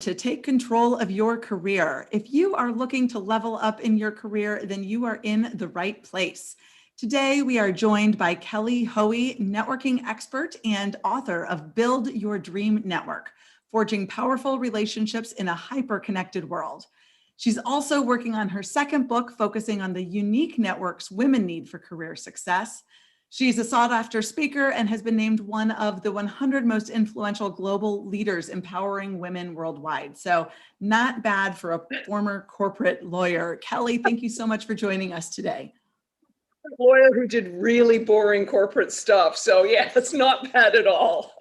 To take control of your career. If you are looking to level up in your career, then you are in the right place. Today, we are joined by Kelly Hoey, networking expert and author of Build Your Dream Network, Forging Powerful Relationships in a Hyper-Connected World. She's also working on her second book, focusing on the unique networks women need for career success. She's a sought-after speaker and has been named one of the 100 most influential global leaders empowering women worldwide. So not bad for a former corporate lawyer. Kelly, thank you so much for joining us today. Lawyer who did really boring corporate stuff. So yeah, it's not bad at all.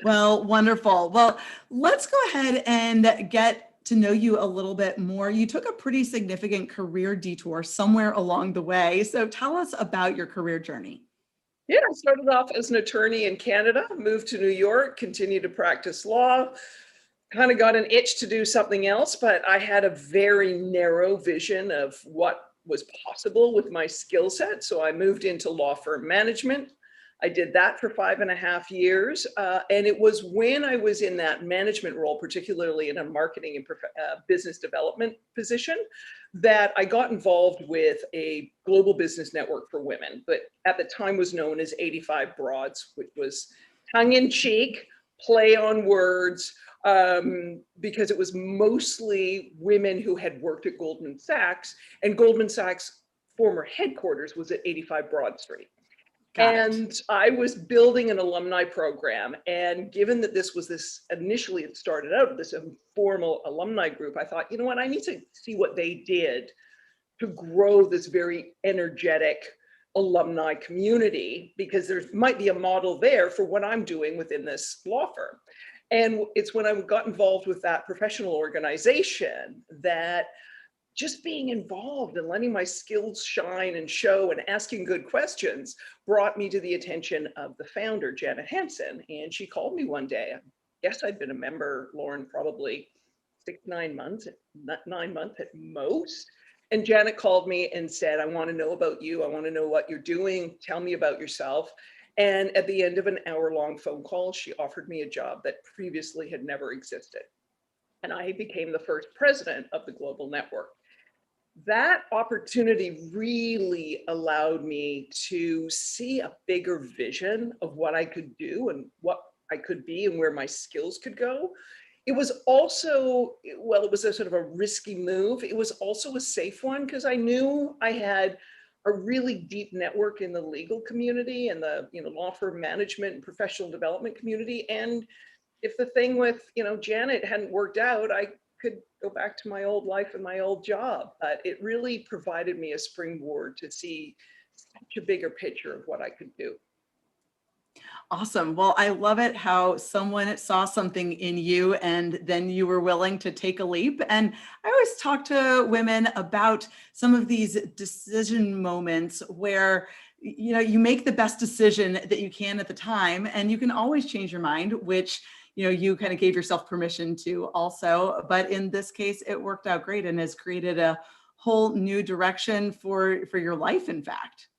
Well, wonderful. Well, let's go ahead and get to know you a little bit more. You took a pretty significant career detour somewhere along the way. So tell us about your career journey. Yeah, I started off as an attorney in Canada, moved to New York, continued to practice law, kind of got an itch to do something else, but I had a very narrow vision of what was possible with my skill set. So I moved into law firm management. I did that for 5.5 years. And it was when I was in that management role, particularly in a marketing and business development position, that I got involved with a global business network for women, but at the time was known as 85 Broads, which was tongue in cheek, play on words, because it was mostly women who had worked at Goldman Sachs, and Goldman Sachs' former headquarters was at 85 Broad Street. And I was building an alumni program. And given that initially it started out this informal alumni group, I thought, you know what, I need to see what they did to grow this very energetic alumni community, because there might be a model there for what I'm doing within this law firm. And it's when I got involved with that professional organization that just being involved and letting my skills shine and show and asking good questions brought me to the attention of the founder, Janet Hansen. And she called me one day. I guess I'd been a member, Lauren, probably 9 months at most. And Janet called me and said, I want to know about you. I want to know what you're doing. Tell me about yourself. And at the end of an hour-long phone call, she offered me a job that previously had never existed. And I became the first president of the global network. That opportunity really allowed me to see a bigger vision of what I could do and what I could be and where my skills could go. It was also, well, it was a sort of a risky move. It was also a safe one because I knew I had a really deep network in the legal community and the law firm management and professional development community. And if the thing with Janet hadn't worked out, I could go back to my old life and my old job. But it really provided me a springboard to see such a bigger picture of what I could do. Awesome. Well, I love it how someone saw something in you and then you were willing to take a leap. And I always talk to women about some of these decision moments where you make the best decision that you can at the time, and you can always change your mind, which you kind of gave yourself permission to also. But in this case, it worked out great and has created a whole new direction for your life, in fact.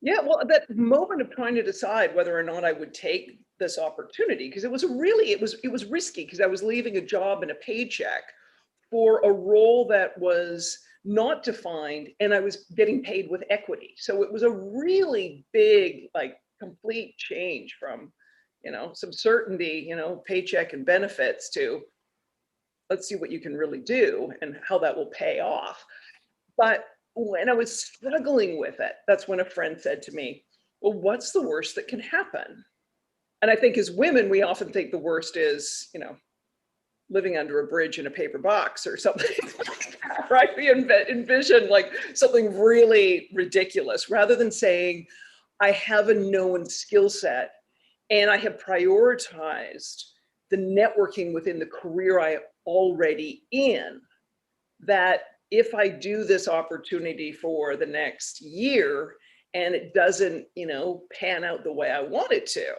Yeah, well, that moment of trying to decide whether or not I would take this opportunity, because it was risky, because I was leaving a job and a paycheck for a role that was not defined, and I was getting paid with equity. So it was a really big, complete change from, some certainty, paycheck and benefits, to let's see what you can really do and how that will pay off. But when I was struggling with it, that's when a friend said to me, well, what's the worst that can happen? And I think as women, we often think the worst is, living under a bridge in a paper box or something like that, right? We envision like something really ridiculous, rather than saying, I have a known skill set and I have prioritized the networking within the career I am already in, that if I do this opportunity for the next year and it doesn't, pan out the way I want it to,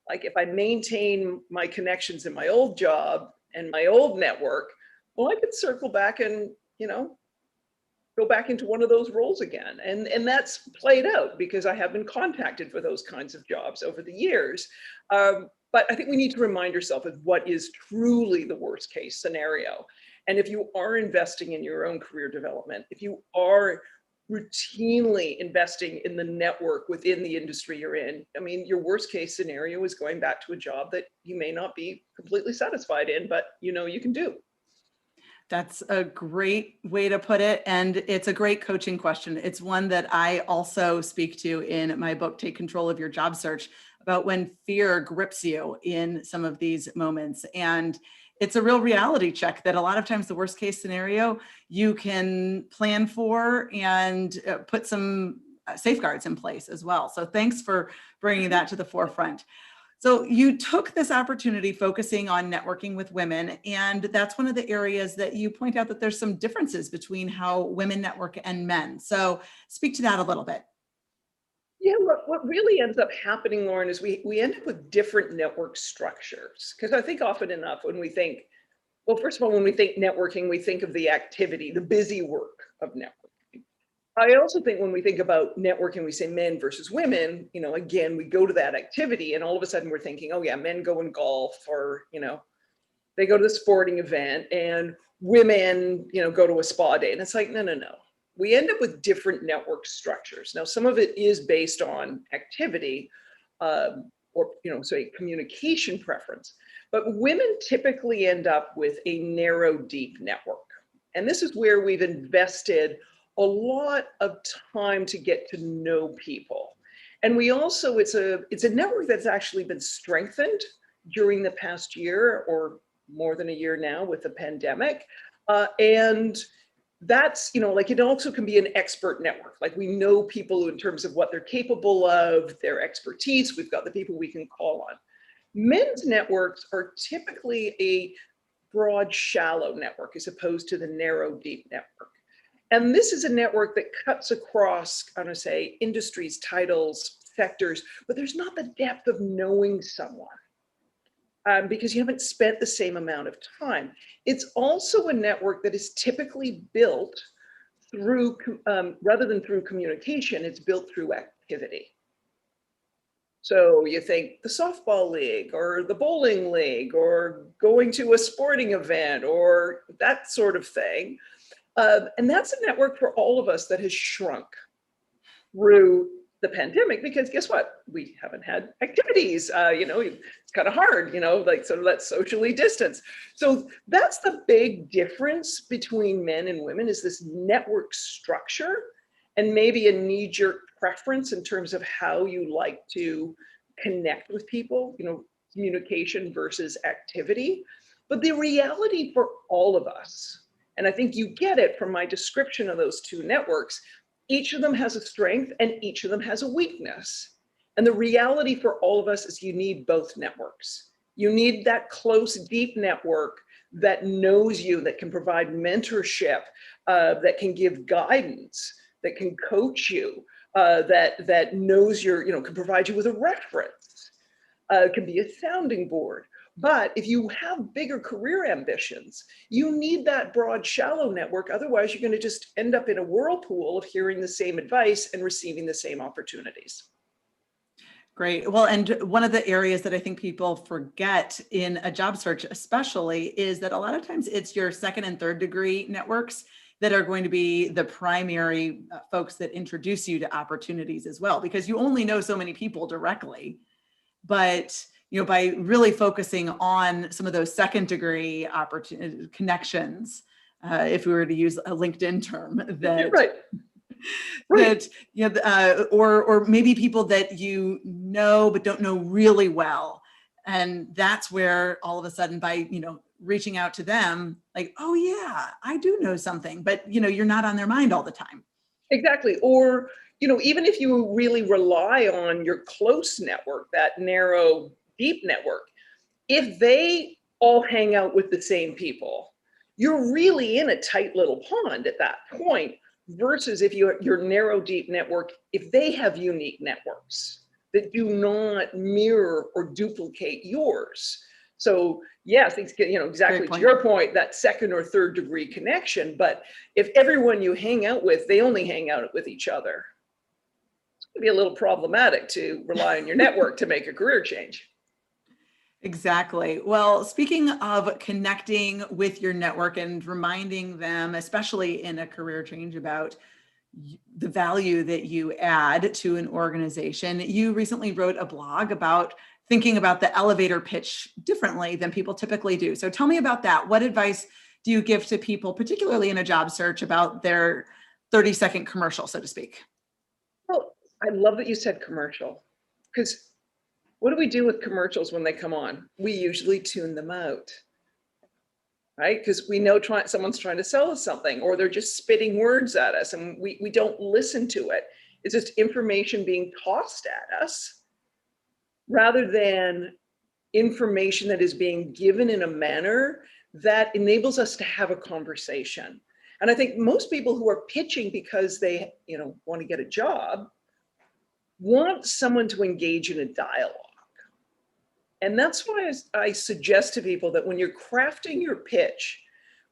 like if I maintain my connections in my old job and my old network, well, I could circle back and, go back into one of those roles again. And that's played out because I have been contacted for those kinds of jobs over the years. But I think we need to remind ourselves of what is truly the worst case scenario. And if you are investing in your own career development, if you are routinely investing in the network within the industry you're in, I mean, your worst case scenario is going back to a job that you may not be completely satisfied in, but you know you can do. That's a great way to put it. And it's a great coaching question. It's one that I also speak to in my book, Take Control of Your Job Search, about when fear grips you in some of these moments. And it's a real reality check that a lot of times the worst case scenario you can plan for and put some safeguards in place as well. So thanks for bringing that to the forefront. So you took this opportunity focusing on networking with women, and that's one of the areas that you point out that there's some differences between how women network and men. So speak to that a little bit. Yeah, what really ends up happening, Lauren, is we end up with different network structures. Because I think often enough when we think, well, first of all, when we think networking, we think of the activity, the busy work of networking. I also think when we think about networking, we say men versus women, you know, again, we go to that activity and all of a sudden we're thinking, oh yeah, men go and golf, or, you know, they go to the sporting event, and women, you know, go to a spa day. And it's like, no, no, no. We end up with different network structures. Now, some of it is based on activity, or, you know, say communication preference, but women typically end up with a narrow, deep network. And this is where we've invested a lot of time to get to know people. And we also, it's a network that's actually been strengthened during the past year, or more than a year now, with the pandemic. And that's, you know, like, it also can be an expert network. Like, we know people in terms of what they're capable of, their expertise. We've got the people we can call on. Men's networks are typically a broad, shallow network as opposed to the narrow, deep network. And this is a network that cuts across, I'm going to say, industries, titles, sectors, but there's not the depth of knowing someone. Because you haven't spent the same amount of time. It's also a network that is typically built through, rather than through communication, it's built through activity. So you think the softball league or the bowling league or going to a sporting event or that sort of thing. And that's a network for all of us that has shrunk through the pandemic, because guess what? We haven't had activities. You know, it's kind of hard, you know, like, sort of that socially distance. So that's the big difference between men and women, is this network structure and maybe a knee-jerk preference in terms of how you like to connect with people, you know, communication versus activity. But the reality for all of us, and I think you get it from my description of those two networks, each of them has a strength and each of them has a weakness. And the reality for all of us is you need both networks. You need that close, deep network that knows you, that can provide mentorship, that can give guidance, that can coach you, that knows your, you know, can provide you with a reference, can be a sounding board. But if you have bigger career ambitions, you need that broad, shallow network. Otherwise, you're going to just end up in a whirlpool of hearing the same advice and receiving the same opportunities. Great. Well, and one of the areas that I think people forget in a job search, especially, is that a lot of times it's your second and third degree networks that are going to be the primary folks that introduce you to opportunities as well, because you only know so many people directly. But you know, by really focusing on some of those second degree opportunity connections, if we were to use a LinkedIn term, that right. that, you know, or maybe people that you know but don't know really well, and that's where all of a sudden, by, you know, reaching out to them, like, oh yeah, I do know something, but, you know, you're not on their mind all the time. Exactly. Or, you know, even if you really rely on your close network, that narrow, deep network, if they all hang out with the same people, you're really in a tight little pond at that point, versus if your narrow, deep network, if they have unique networks that do not mirror or duplicate yours. So yes, things get, you know, exactly to your point, that second or third degree connection. But if everyone you hang out with, they only hang out with each other, it's going to be a little problematic to rely on your network to make a career change. Exactly. Well, speaking of connecting with your network and reminding them, especially in a career change, about the value that you add to an organization, you recently wrote a blog about thinking about the elevator pitch differently than people typically do. So tell me about that. What advice do you give to people, particularly in a job search, about their 30-second commercial, so to speak? Well, I love that you said commercial, because what do we do with commercials when they come on? We usually tune them out, right? Because we know someone's trying to sell us something, or they're just spitting words at us and we don't listen to it. It's just information being tossed at us rather than information that is being given in a manner that enables us to have a conversation. And I think most people who are pitching because they, want to get a job want someone to engage in a dialogue. And that's why I suggest to people that when you're crafting your pitch,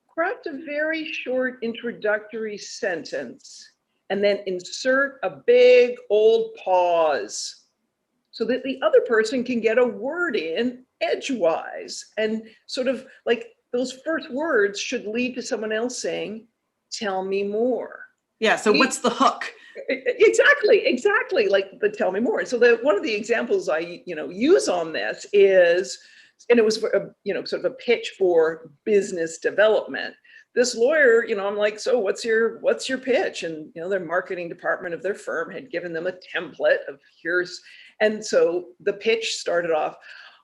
craft a very short introductory sentence and then insert a big old pause so that the other person can get a word in edgewise. And sort of like those first words should lead to someone else saying, "Tell me more." Yeah. So what's the hook? Exactly. Like the "tell me more." So one of the examples I use on this is, and it was sort of a pitch for business development. This lawyer, I'm like, "So what's your pitch?" And their marketing department of their firm had given them a template of here's, and so the pitch started off,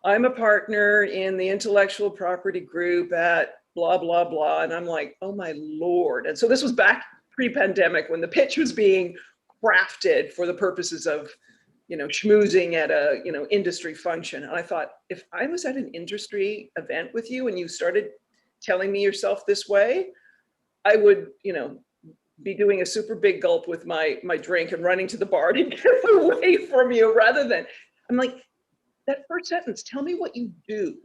"I'm a partner in the intellectual property group at blah blah blah," and I'm like, "Oh my Lord!" And so this was back pre-pandemic when the pitch was being crafted for the purposes of schmoozing at a industry function. And I thought, if I was at an industry event with you and you started telling me yourself this way, I would be doing a super big gulp with my drink and running to the bar to get away from you, rather than, I'm like, that first sentence, tell me what you do,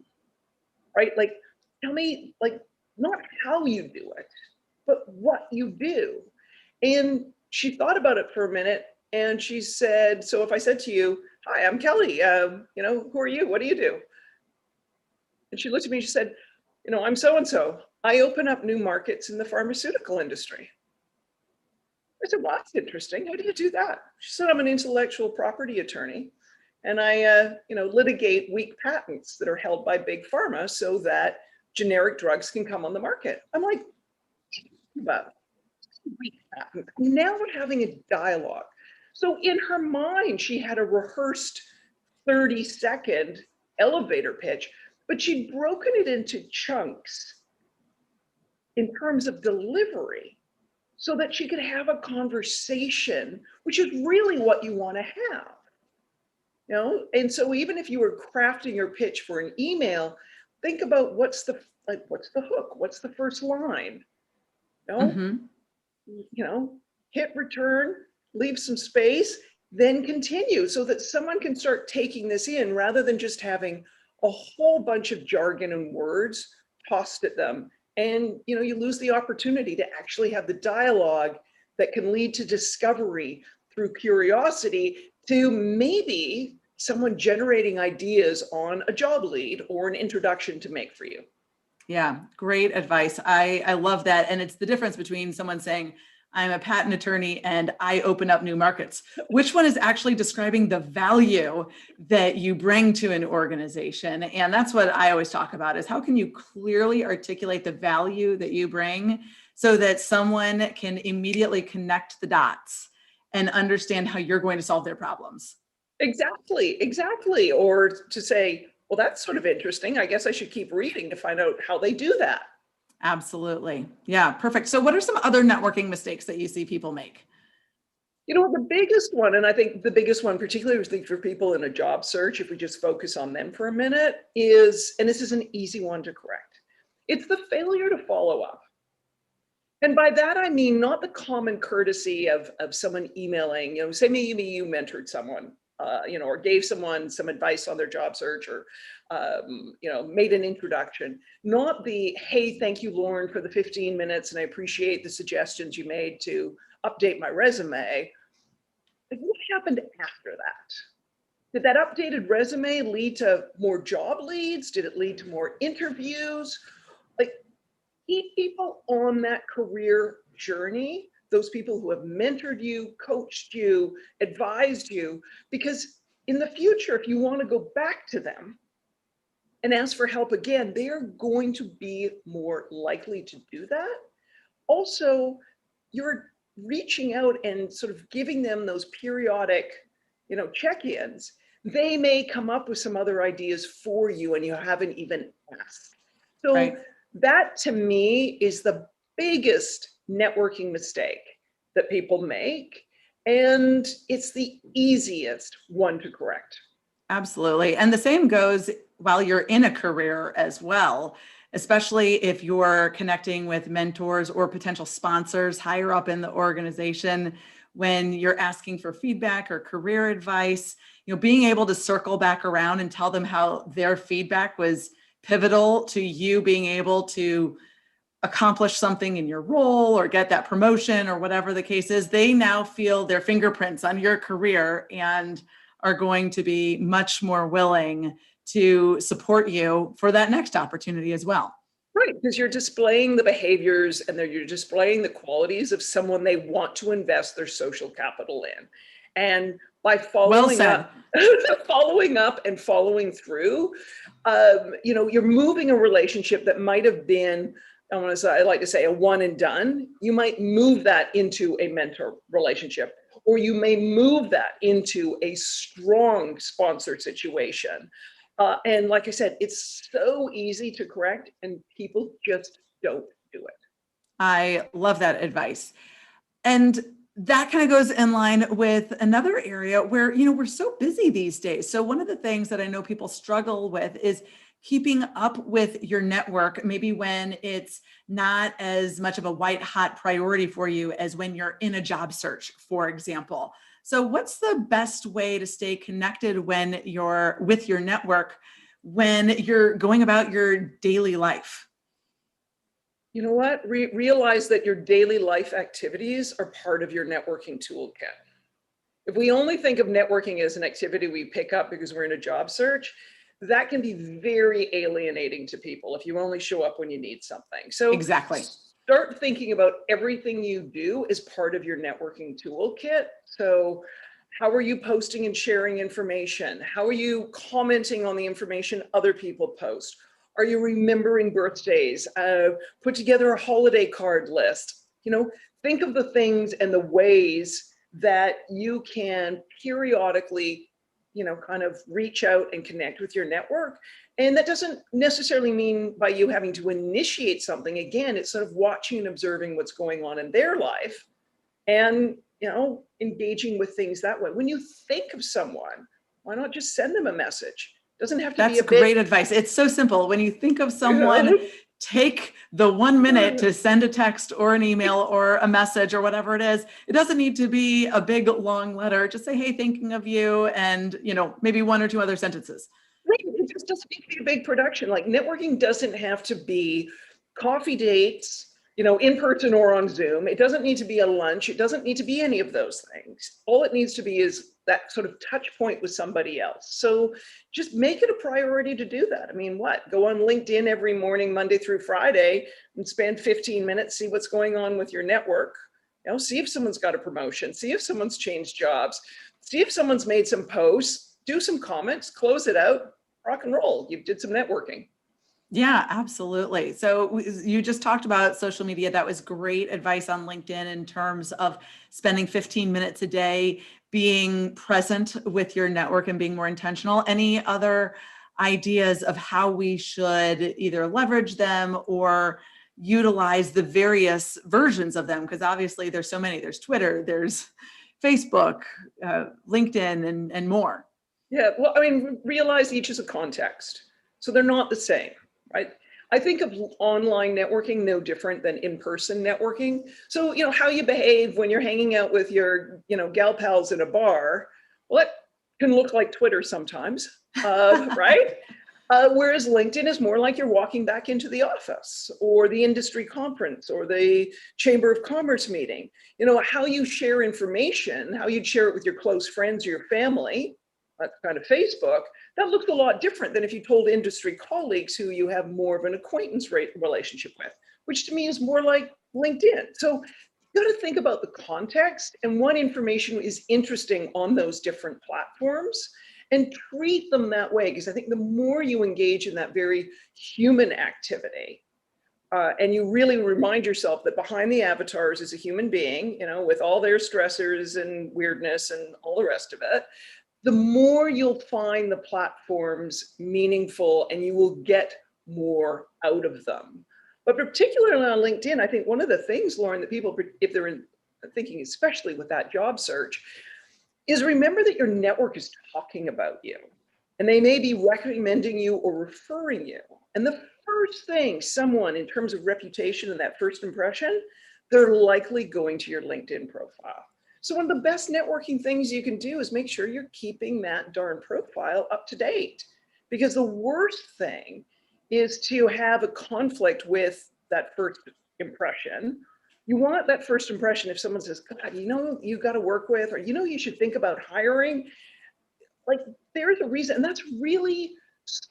right? Like, tell me, like, not how you do it, but what you do. And she thought about it for a minute and she said, "So if I said to you, 'Hi, I'm Kelly, who are you? What do you do?'" And she looked at me and she said, "I'm so-and-so. I open up new markets in the pharmaceutical industry." I said, "Well, that's interesting. How do you do that?" She said, "I'm an intellectual property attorney and I, litigate weak patents that are held by big pharma so that generic drugs can come on the market." I'm like, "But now we're having a dialogue." So in her mind, she had a rehearsed 30-second elevator pitch, but she'd broken it into chunks in terms of delivery so that she could have a conversation, which is really what you want to have. And so even if you were crafting your pitch for an email, think about what's the hook, what's the first line, you know, Mm-hmm. hit return, leave some space, then continue so that someone can start taking this in rather than just having a whole bunch of jargon and words tossed at them. And you lose the opportunity to actually have the dialogue that can lead to discovery through curiosity, to maybe someone generating ideas on a job lead or an introduction to make for you. Yeah, great advice. I love that. And it's the difference between someone saying, "I'm a patent attorney and I open up new markets." Which one is actually describing the value that you bring to an organization? And that's what I always talk about, is how can you clearly articulate the value that you bring so that someone can immediately connect the dots and understand how you're going to solve their problems. Exactly. Or to say, "Well, that's sort of interesting. I guess I should keep reading to find out how they do that." Absolutely. Yeah, perfect. So what are some other networking mistakes that you see people make? The biggest one, and I think the biggest one, particularly for people in a job search, if we just focus on them for a minute, is, and this is an easy one to correct, it's the failure to follow up. And by that, I mean not the common courtesy of someone emailing, say maybe you mentored someone, or gave someone some advice on their job search, or, made an introduction. Not the, "Hey, thank you, Lauren, for the 15 minutes, and I appreciate the suggestions you made to update my resume." Like, what happened after that? Did that updated resume lead to more job leads? Did it lead to more interviews? Like, keep people on that career journey, those people who have mentored you, coached you, advised you, because in the future, if you want to go back to them and ask for help again, they are going to be more likely to do that. Also, you're reaching out and sort of giving them those periodic, check-ins. They may come up with some other ideas for you and you haven't even asked. So Right. that to me is the biggest networking mistake that people make. And it's the easiest one to correct. Absolutely. And the same goes while you're in a career as well, especially if you're connecting with mentors or potential sponsors higher up in the organization. When you're asking for feedback or career advice, being able to circle back around and tell them how their feedback was pivotal to you being able to accomplish something in your role or get that promotion or whatever the case is, they now feel their fingerprints on your career and are going to be much more willing to support you for that next opportunity as well. Right, because you're displaying the behaviors and you're displaying the qualities of someone they want to invest their social capital in. And by Well following said. up, following up and following through, you're moving a relationship that might have been, I like to say, a one and done. You might move that into a mentor relationship, or you may move that into a strong sponsor situation. And like I said, it's so easy to correct and people just don't do it. I love that advice. And that kind of goes in line with another area where, we're so busy these days. So one of the things that I know people struggle with is keeping up with your network, maybe when it's not as much of a white hot priority for you as when you're in a job search, for example. So what's the best way to stay connected when you're with your network, when you're going about your daily life? You know what? Realize that your daily life activities are part of your networking toolkit. If we only think of networking as an activity we pick up because we're in a job search, that can be very alienating to people if you only show up when you need something. So Exactly. start thinking about everything you do as part of your networking toolkit. So how are you posting and sharing information? How are you commenting on the information other people post? Are you remembering birthdays? Put together a holiday card list. Think of the things and the ways that you can periodically, kind of reach out and connect with your network. And that doesn't necessarily mean by you having to initiate something. Again, it's sort of watching and observing what's going on in their life and, engaging with things that way. When you think of someone, why not just send them a message? Doesn't have to be That's a big. great advice. It's so simple. When you think of someone, take the 1 minute to send a text or an email or a message or whatever it is. It doesn't need to be a big, long letter. Just say, hey, thinking of you, and, maybe one or two other sentences. Right. It just doesn't need to be a big production. Like, networking doesn't have to be coffee dates, in person or on Zoom. It doesn't need to be a lunch. It doesn't need to be any of those things. All it needs to be is that sort of touch point with somebody else. So just make it a priority to do that. I mean, go on LinkedIn every morning, Monday through Friday, and spend 15 minutes, see what's going on with your network. See if someone's got a promotion, see if someone's changed jobs, see if someone's made some posts, do some comments, close it out, rock and roll. You did some networking. Yeah, absolutely. So you just talked about social media. That was great advice on LinkedIn in terms of spending 15 minutes a day, being present with your network and being more intentional. Any other ideas of how we should either leverage them or utilize the various versions of them? Because obviously there's so many. There's Twitter, there's Facebook, LinkedIn, and more. Yeah, well, I mean, realize each is a context. So they're not the same, right? I think of online networking no different than in-person networking. So, how you behave when you're hanging out with your, gal pals in a bar, well, that can look like Twitter sometimes, right? Whereas LinkedIn is more like you're walking back into the office or the industry conference or the Chamber of Commerce meeting. How you share information, how you'd share it with your close friends or your family, that's kind of Facebook, that looks a lot different than if you told industry colleagues who you have more of an acquaintance rate relationship with, which to me is more like LinkedIn. So you got to think about the context and what information is interesting on those different platforms and treat them that way. Because I think the more you engage in that very human activity, and you really remind yourself that behind the avatars is a human being, with all their stressors and weirdness and all the rest of it, the more you'll find the platforms meaningful and you will get more out of them. But particularly on LinkedIn, I think one of the things, Lauren, that people, if they're thinking, especially with that job search, is remember that your network is talking about you and they may be recommending you or referring you. And the first thing someone, in terms of reputation and that first impression, they're likely going to your LinkedIn profile. So one of the best networking things you can do is make sure you're keeping that darn profile up to date. Because the worst thing is to have a conflict with that first impression. You want that first impression. If someone says, God, you got to work with, or you should think about hiring, like there's a reason, and that's really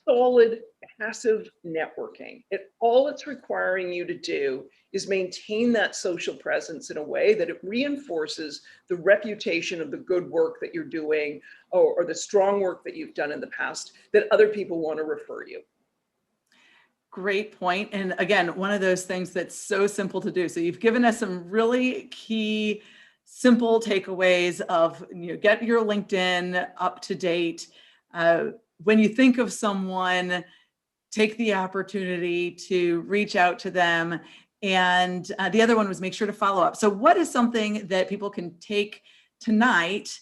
solid passive networking. All it's requiring you to do is maintain that social presence in a way that it reinforces the reputation of the good work that you're doing, or the strong work that you've done in the past, that other people want to refer you. Great point. And again, one of those things that's so simple to do. So you've given us some really key, simple takeaways of, get your LinkedIn up to date. When you think of someone, take the opportunity to reach out to them. And the other one was make sure to follow up. So what is something that people can take tonight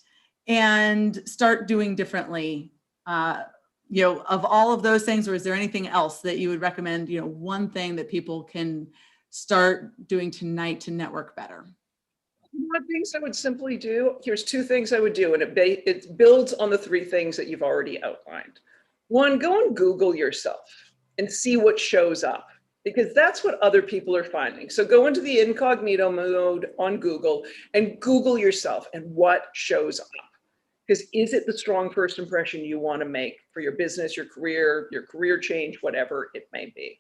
and start doing differently? Of all of those things, or is there anything else that you would recommend, one thing that people can start doing tonight to network better? One things I would simply do, here's two things I would do, and it builds on the three things that you've already outlined. One, go and Google yourself and see what shows up, because that's what other people are finding. So go into the incognito mode on Google and Google yourself and what shows up. Because is it the strong first impression you want to make for your business, your career change, whatever it may be?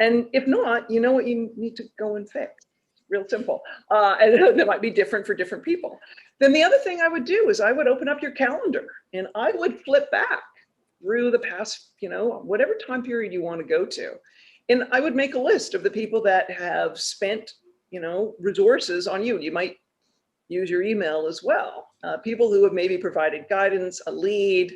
And if not, you know what you need to go and fix. Real simple. And that might be different for different people. Then the other thing I would do is I would open up your calendar and I would flip back through the past, whatever time period you want to go to. And I would make a list of the people that have spent, resources on you. You might use your email as well. People who have maybe provided guidance, a lead,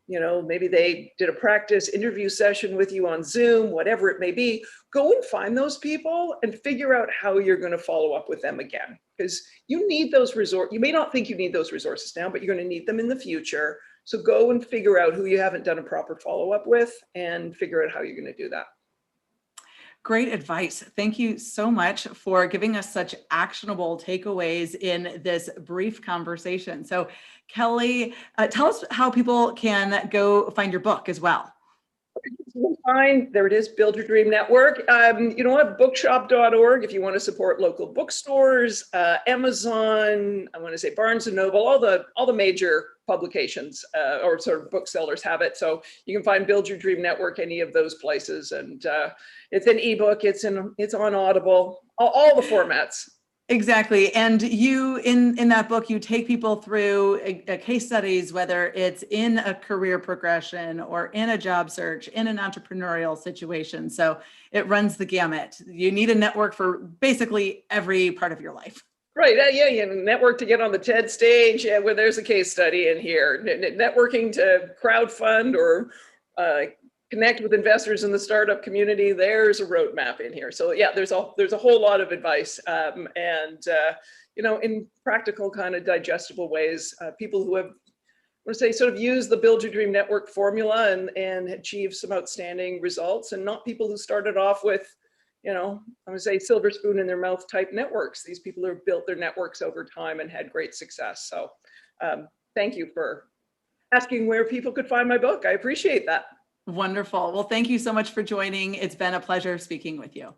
maybe they did a practice interview session with you on Zoom, whatever it may be. Go and find those people and figure out how you're going to follow up with them again. Because you need those resources. You may not think you need those resources now, but you're going to need them in the future. So go and figure out who you haven't done a proper follow-up with and figure out how you're going to do that. Great advice. Thank you so much for giving us such actionable takeaways in this brief conversation. So Kelly, tell us how people can go find your book as well. Fine. There it is, Build Your Dream Network. You know what? Bookshop.org if you want to support local bookstores, Amazon, I want to say Barnes and Noble, all the major publications or sort of booksellers have it. So you can find Build Your Dream Network any of those places, and it's an ebook. It's on Audible, all the formats. Exactly. And you, in that book, you take people through case studies, whether it's in a career progression or in a job search, in an entrepreneurial situation. So it runs the gamut. You need a network for basically every part of your life. Right. Yeah. You network to get on the TED stage, where there's a case study in here. Networking to crowdfund or connect with investors in the startup community. There's a roadmap in here. So yeah, there's a whole lot of advice, and in practical, kind of digestible ways. People who have, I want to say, sort of use the Build Your Dream Network formula and achieve some outstanding results, and not people who started off with, I'm going to say, silver spoon in their mouth type networks. These people have built their networks over time and had great success. So thank you for asking where people could find my book. I appreciate that. Wonderful. Well, thank you so much for joining. It's been a pleasure speaking with you.